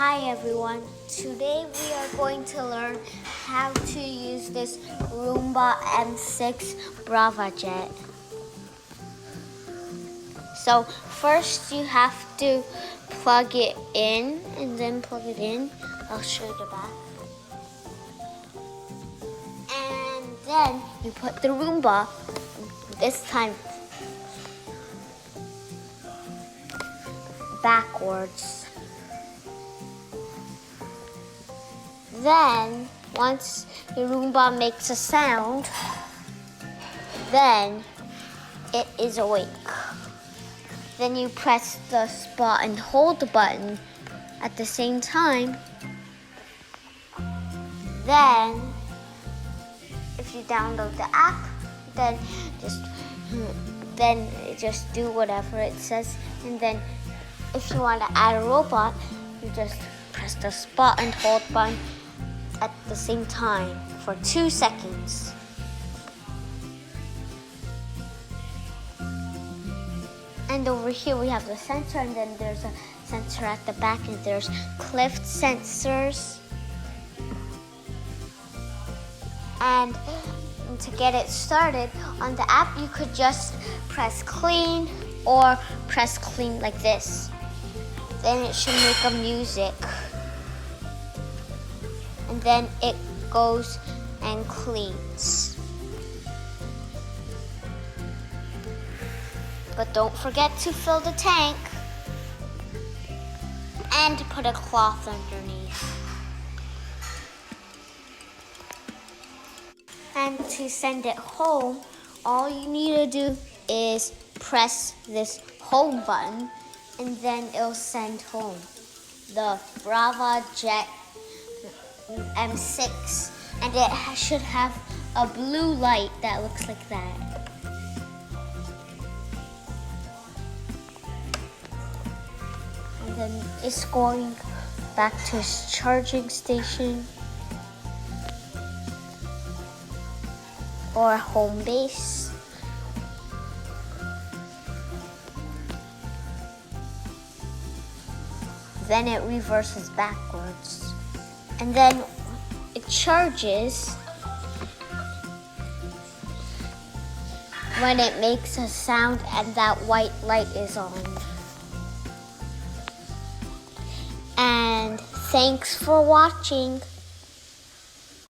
Hi everyone, today we are going to learn how to use this Roomba M6 Bravva jet. So first you have to plug it in and then plug it in. I'll show you the back. And then you put the Roomba, this time backwards. Then, once the Roomba makes a sound, then it is awake. Then you press the spot and hold the button at the same time. Then, if you download the app, then just do whatever it says. And then, if you want to add a robot, you just press the spot and hold button at the same time for 2 seconds. And over here we have the sensor, and then there's a sensor at the back, and there's cliff sensors. And to get it started on the app, you could just press clean or press clean like this. Then it should make a music. And then it goes and cleans. But don't forget to fill the tank and to put a cloth underneath. And to send it home, all you need to do is press this home button, and then it'll send home the Bravva Jet M6, and it should have a blue light that looks like that. And then it's going back to its charging station or home base. Then it reverses backwards. And then it charges when it makes a sound and that white light is on. And thanks for watching.